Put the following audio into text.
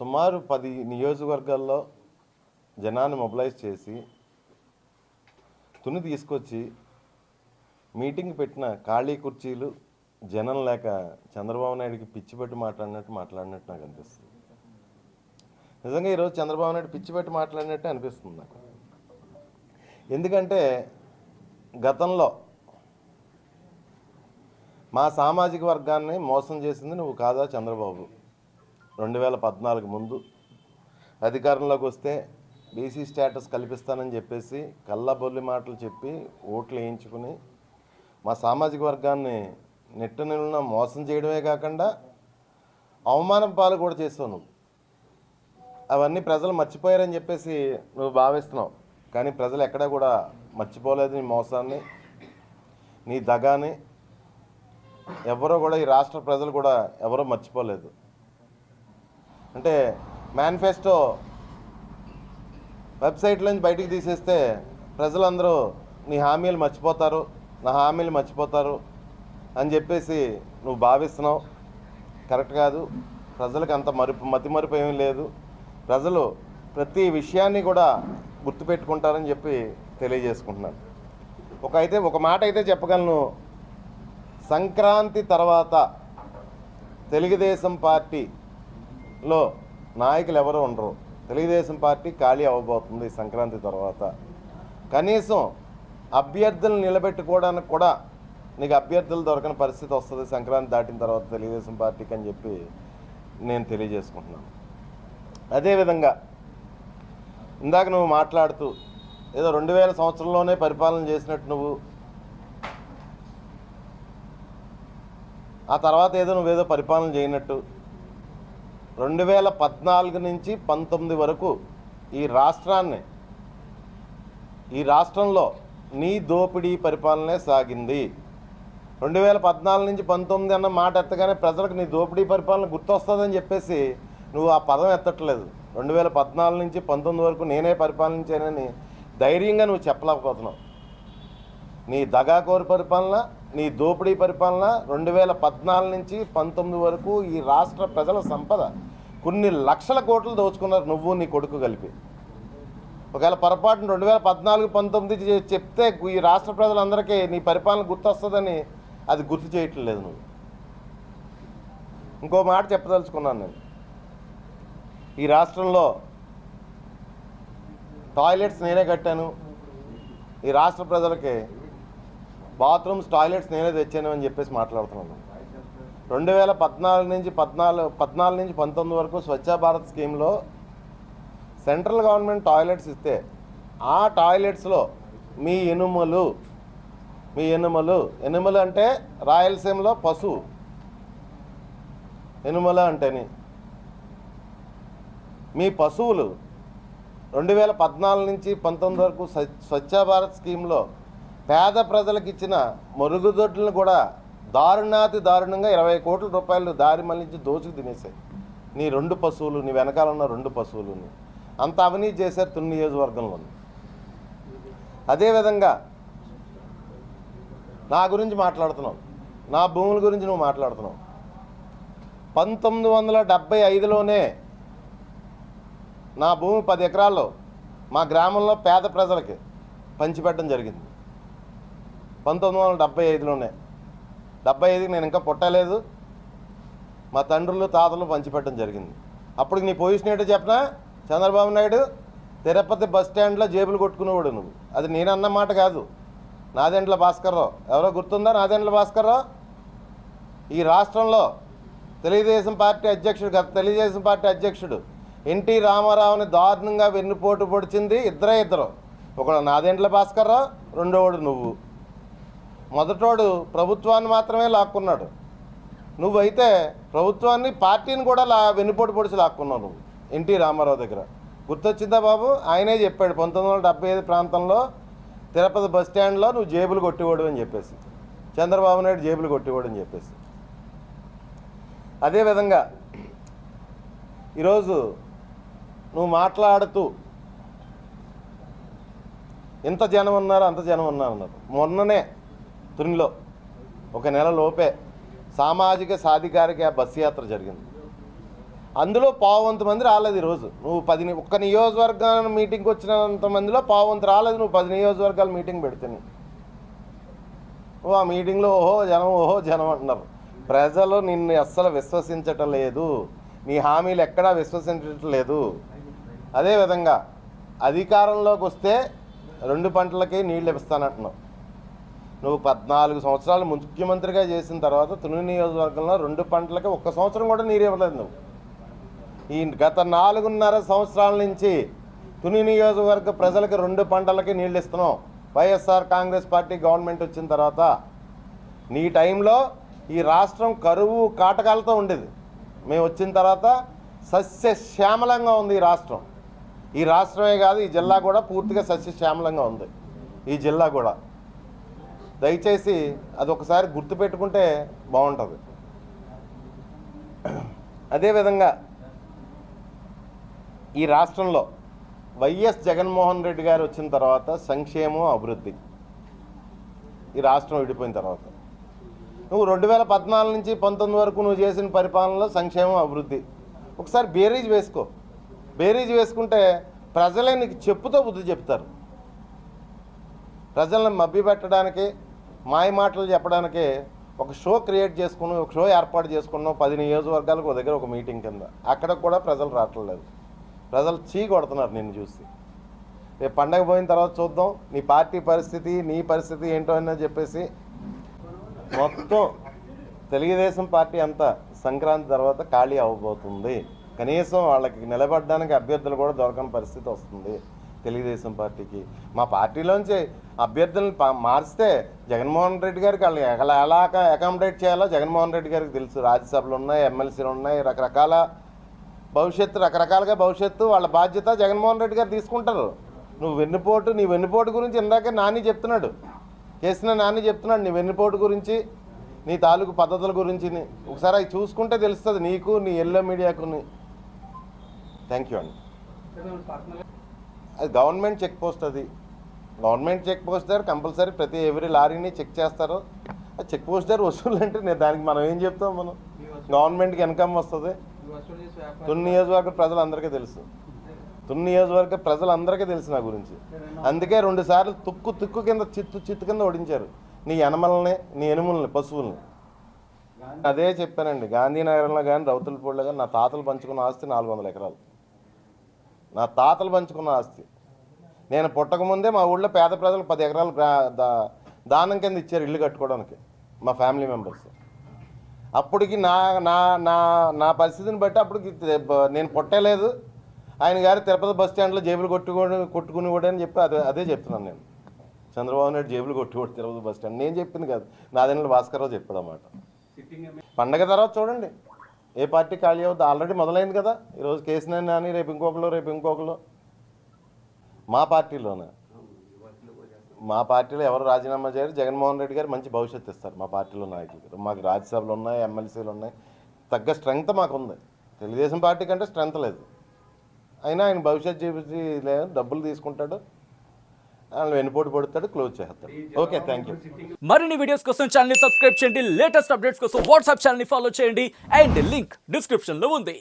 సుమారు 10 నియోజకవర్గాల్లో జనాన్ని మొబిలైజ్ చేసి తుని తీసుకొచ్చి మీటింగ్ పెట్టిన ఖాళీ కుర్చీలు జనం లేక చంద్రబాబు నాయుడికి పిచ్చి పెట్టి మాట్లాడినట్టు నాకు అనిపిస్తుంది. నిజంగా ఈరోజు చంద్రబాబు నాయుడు పిచ్చి పెట్టి మాట్లాడినట్టే అనిపిస్తుంది నాకు. ఎందుకంటే గతంలో మా సామాజిక వర్గాన్ని మోసం చేసింది నువ్వు కాదా చంద్రబాబు? 2014 ముందు అధికారంలోకి వస్తే బీసీ స్టేటస్ కల్పిస్తానని చెప్పేసి కళ్ళబొల్లి మాటలు చెప్పి ఓట్లు వేయించుకుని మా సామాజిక వర్గాన్ని నిలువున మోసం చేయడమే కాకుండా అవమానం పాలు కూడా చేస్తావు నువ్వు. అవన్నీ ప్రజలు మర్చిపోయారని చెప్పేసి నువ్వు భావిస్తున్నావు, కానీ ప్రజలు ఎక్కడా కూడా మర్చిపోలేదు నీ మోసాన్ని, నీ దగాని. ఎవరో కూడా ఈ రాష్ట్ర ప్రజలు కూడా ఎవరో మర్చిపోలేదు. అంటే మేనిఫెస్టో వెబ్సైట్లోంచి బయటికి తీసేస్తే ప్రజలందరూ నీ హామీలు మర్చిపోతారు, నా హామీలు మర్చిపోతారు అని చెప్పేసి నువ్వు భావిస్తున్నావు. కరెక్ట్ కాదు. ప్రజలకు అంత మతిమరుపు ఏమీ లేదు. ప్రజలు ప్రతి విషయాన్ని కూడా గుర్తుపెట్టుకుంటారని చెప్పి తెలియజేసుకుంటున్నాను. ఒక మాట అయితే చెప్పగలను, సంక్రాంతి తర్వాత తెలుగుదేశం పార్టీలో నాయకులు ఎవరు ఉండరు. తెలుగుదేశం పార్టీ ఖాళీ అవ్వబోతుంది సంక్రాంతి తర్వాత. కనీసం అభ్యర్థులను నిలబెట్టుకోవడానికి కూడా నీకు అభ్యర్థులు దొరకని పరిస్థితి వస్తుంది సంక్రాంతి దాటిన తర్వాత తెలుగుదేశం పార్టీకి అని చెప్పి నేను తెలియజేసుకుంటున్నాను. అదేవిధంగా ఇందాక నువ్వు మాట్లాడుతూ ఏదో 2000 సంవత్సరంలోనే పరిపాలన చేసినట్టు నువ్వు, ఆ తర్వాత నువ్వేదో పరిపాలన చేయనట్టు, 2014 నుంచి 19 వరకు ఈ రాష్ట్రంలో నీ దోపిడీ పరిపాలనే సాగింది. 2014 నుంచి 19 అన్న మాట ఎత్తగానే ప్రజలకు నీ దోపిడీ పరిపాలన గుర్తొస్తుందని చెప్పేసి నువ్వు ఆ పదం ఎత్తట్లేదు. 2014 నుంచి 19 వరకు నేనే పరిపాలించానని ధైర్యంగా నువ్వు చెప్పలేకపోతున్నావు. నీ దగాకోరు పరిపాలన, నీ దోపిడీ పరిపాలన 2014 నుంచి 19 వరకు ఈ రాష్ట్ర ప్రజల సంపద కొన్ని లక్షల కోట్లు దోచుకున్నారు నువ్వు నీ కొడుకు కలిపి. ఒకవేళ పొరపాటున 2014-19 చెప్తే ఈ రాష్ట్ర ప్రజలందరికీ నీ పరిపాలన గుర్తొస్తుందని అది గుర్తు చేయట్లేదు నువ్వు. ఇంకో మాట చెప్పదలుచుకున్నాను నేను. ఈ రాష్ట్రంలో టాయిలెట్స్ నేనే కట్టాను, ఈ రాష్ట్ర ప్రజలకి బాత్రూమ్స్ టాయిలెట్స్ నేనే తెచ్చాను అని చెప్పేసి మాట్లాడుతున్నాను. 2014 నుంచి 19 వరకు స్వచ్ఛ భారత్ స్కీమ్లో సెంట్రల్ గవర్నమెంట్ టాయిలెట్స్ ఇస్తే ఆ టాయిలెట్స్లో మీ ఎనుమలు అంటే రాయలసీమలో పశువు ఎనుమల అంటేని మీ పశువులు 2014 నుంచి 19 వరకు స్వచ్ఛ భారత్ స్కీమ్లో పేద ప్రజలకు ఇచ్చిన మరుగుదొడ్లను కూడా దారుణంగా 20 కోట్ల రూపాయలు దారి మళ్ళించి దోచుకు తినేసాయి నీ 2 పశువులు, నీ వెనకాల ఉన్న 2 పశువులని. అంత అవినీతి చేశారు తుని నియోజకవర్గంలో. అదేవిధంగా నా గురించి మాట్లాడుతున్నావు, నా భూముల గురించి నువ్వు మాట్లాడుతున్నావు. 1975లోనే నా భూమి 10 ఎకరాల్లో మా గ్రామంలో పేద ప్రజలకి పంచిపెట్టడం జరిగింది. 1975లోనే. 75కి నేను ఇంకా పుట్టలేదు, మా తండ్రులు తాతలు పంచిపెట్టడం జరిగింది. అప్పటికి నీ పొజిషన్ ఏంటో చెప్పనా? చంద్రబాబు నాయుడు తిరుపతి బస్ స్టాండ్లో జేబులు కొట్టుకునేవాడు నువ్వు. అది నేనన్న మాట కాదు, నాదెండ్ల భాస్కర్రావు. ఎవరో గుర్తుందా నాదెండ్ల భాస్కర్రావు? ఈ రాష్ట్రంలో తెలుగుదేశం పార్టీ అధ్యక్షుడు ఎన్టీ రామారావుని దారుణంగా వెన్నుపోటు పొడిచింది ఇద్దరు. ఒకడు నాదెండ్ల భాస్కర్రావు, రెండోవాడు నువ్వు. మొదటోడు ప్రభుత్వాన్ని మాత్రమే లాక్కున్నాడు, నువ్వైతే ప్రభుత్వాన్ని పార్టీని కూడా వెన్నుపోటు పొడిచి లాక్కున్నావు నువ్వు ఎన్టీ రామారావు దగ్గర. గుర్తొచ్చిందా బాబు? ఆయనే చెప్పాడు 1975 ప్రాంతంలో తిరుపతి బస్ స్టాండ్లో నువ్వు జేబులు కొట్టేవాడు అని చెప్పేసి, చంద్రబాబు నాయుడు జేబులు కొట్టేవాడు అని చెప్పేసి. అదేవిధంగా ఈరోజు నువ్వు మాట్లాడుతూ ఇంత జనం ఉన్నారు అంత జనం ఉన్నారు. మొన్ననే తునిలో ఒక నెల లోపే సామాజిక సాధికారిక బస్సు యాత్ర జరిగింది. అందులో పావువంత మంది రాలేదు ఈరోజు. నువ్వు ఒక్క నియోజకవర్గాల మీటింగ్కి వచ్చినంత మందిలో పావువంత రాలేదు. నువ్వు 10 నియోజకవర్గాల మీటింగ్ పెడితే నువ్వు ఆ మీటింగ్లో ఓహో జనం అంటున్నారు. ప్రజలు నిన్ను అస్సలు విశ్వసించటం లేదు, నీ హామీలు ఎక్కడా విశ్వసించటం లేదు. అదేవిధంగా అధికారంలోకి వస్తే 2 పంటలకి నీళ్ళు ఇస్తానంటున్నావు. నువ్వు 14 సంవత్సరాలు ముఖ్యమంత్రిగా చేసిన తర్వాత తుని నియోజకవర్గంలో 2 పంటలకి 1 సంవత్సరం కూడా నీరు ఇవ్వలేదు నువ్వు. ఈ గత 4.5 సంవత్సరాల నుంచి తుని నియోజకవర్గ ప్రజలకు 2 పంటలకి నీళ్ళు ఇస్తున్నావు. వైఎస్ఆర్ కాంగ్రెస్ పార్టీ గవర్నమెంట్ వచ్చిన తర్వాత నీ టైంలో ఈ రాష్ట్రం కరువు కాటకాలతో ఉండేది. మేము వచ్చిన తర్వాత సస్యశ్యామలంగా ఉంది ఈ రాష్ట్రం. ఈ రాష్ట్రమే కాదు, ఈ జిల్లా కూడా పూర్తిగా సస్యశ్యామలంగా ఉంది. ఈ జిల్లా కూడా దయచేసి అది ఒకసారి గుర్తుపెట్టుకుంటే బాగుంటుంది. అదేవిధంగా ఈ రాష్ట్రంలో వైఎస్ జగన్మోహన్ రెడ్డి గారు వచ్చిన తర్వాత సంక్షేమం అభివృద్ధి ఈ రాష్ట్రం విడిపోయిన తర్వాత నువ్వు 2014 నుంచి 19 వరకు నువ్వు చేసిన పరిపాలనలో సంక్షేమం అభివృద్ధి ఒకసారి బేరీజ్ వేసుకో. బేరీజ్ వేసుకుంటే ప్రజలే నీకు చెప్పుతో బుద్ధి చెప్తారు. ప్రజలను మభ్యపెట్టడానికి, మాయ మాటలు చెప్పడానికి ఒక షో క్రియేట్ చేసుకుని, ఒక షో ఏర్పాటు చేసుకున్నావు. 10 నియోజకవర్గాలకు ఒక దగ్గర ఒక మీటింగ్ కింద. అక్కడ కూడా ప్రజలు రావట్లేదు. ప్రజలు చీ కొడుతున్నారు నిన్ను చూసి. రేపు పండగ పోయిన తర్వాత చూద్దాం నీ పార్టీ పరిస్థితి, నీ పరిస్థితి ఏంటో అని చెప్పేసి. మొత్తం తెలుగుదేశం పార్టీ అంతా సంక్రాంతి తర్వాత ఖాళీ అవ్వబోతుంది. కనీసం వాళ్ళకి నిలబడడానికి అభ్యర్థులు కూడా దొరకని పరిస్థితి వస్తుంది తెలుగుదేశం పార్టీకి. మా పార్టీలోంచి అభ్యర్థులను మార్చితే జగన్మోహన్ రెడ్డి గారికి వాళ్ళు ఎలా అకామిడేట్ చేయాలో జగన్మోహన్ రెడ్డి గారికి తెలుసు. రాజ్యసభలు ఉన్నాయి, ఎమ్మెల్సీలు ఉన్నాయి, రకరకాల రకరకాలుగా భవిష్యత్తు వాళ్ళ బాధ్యత జగన్మోహన్ రెడ్డి గారు తీసుకుంటారు. నీ వెన్నుపోటు గురించి ఇందాకే నాని చెప్తున్నాడు, చేసిన నాని చెప్తున్నాడు నీ వెన్నుపోటు గురించి, నీ తాలూకు పద్ధతుల గురించి. ఒకసారి అవి చూసుకుంటే తెలుస్తుంది నీకు, నీ ఎల్లో మీడియాకు. థ్యాంక్ యూ అండి. అది గవర్నమెంట్ చెక్ పోస్ట్. అది గవర్నమెంట్ చెక్ పోస్ట్ దగ్గర కంపల్సరీ ప్రతి ఎవ్రీ లారీని చెక్ చేస్తారు. ఆ చెక్ పోస్ట్ దగ్గర వసూలు అంటే దానికి మనం ఏం చెప్తాం? మనం గవర్నమెంట్కి ఇన్కమ్ వస్తుంది. తుని నియోజకవర్గ ప్రజలందరికీ తెలుసు. తుని నియోజకవర్గ ప్రజలందరికీ తెలుసు నా గురించి. అందుకే 2 సార్లు తుక్కు కింద చిత్తు కింద ఓడించారు నీ ఎనమల్ని, నీ ఎనుముల్ని, పశువుల్ని. అదే చెప్పానండి, గాంధీనగరంలో కానీ రౌతులపూడిలో కానీ నా తాతలు పంచుకున్న ఆస్తి 400 ఎకరాలు. నా తాతలు పంచుకున్న ఆస్తి. నేను పుట్టకముందే మా ఊళ్ళో పేద ప్రజలు 10 ఎకరాలు దానం కింద ఇచ్చారు ఇల్లు కట్టుకోవడానికి మా ఫ్యామిలీ మెంబర్స్. అప్పటికి నా నా నా నా పరిస్థితిని బట్టి అప్పటికి నేను పుట్టలేదు. ఆయన గారు తిరుపతి బస్ స్టాండ్లో జేబులు కొట్టుకుని కూడా అని చెప్పి అదే చెప్తున్నాను నేను. చంద్రబాబు నాయుడు జేబులు కొట్టుకోడు తిరుపతి బస్ స్టాండ్. నేను చెప్పింది కాదు, నాదెండ్ల భాస్కర్రావు చెప్పాడు అన్నమాట. పండగ తర్వాత చూడండి ఏ పార్టీ ఖాళీ అవుద్ది. ఆల్రెడీ మొదలైంది కదా. ఈరోజు కేసీఆర్ నాని, రేపు ఇంకొకరు. మా పార్టీలో ఎవరు రాజీనామా చేయరు. జగన్మోహన్ రెడ్డి గారు మంచి భవిష్యత్తు ఇస్తారు మా పార్టీలో నాయకులు. మాకు రాజ్యసభలు ఉన్నాయి, ఎమ్మెల్సీలు ఉన్నాయి, తగ్గ స్ట్రెంగ్త్ మాకు ఉంది. తెలుగుదేశం పార్టీ కంటే స్ట్రెంగ్త్ లేదు. అయినా ఆయన భవిష్యత్తు చూపించి లేదు, డబ్బులు తీసుకుంటాడు, ఆయన వెన్నుపోటు పడుతాడు, క్లోజ్ చేస్తాడు. Okay, thank you. మరిన్ని వీడియోస్ కోసం ఛానల్ ని సబ్స్క్రైబ్ చేయండి. లేటెస్ట్ అప్డేట్స్ కోసం వాట్సాప్ ఛానల్ ని ఫాలో చేయండి. అండ్ లింక్ డిస్క్రిప్షన్ లో ఉంది.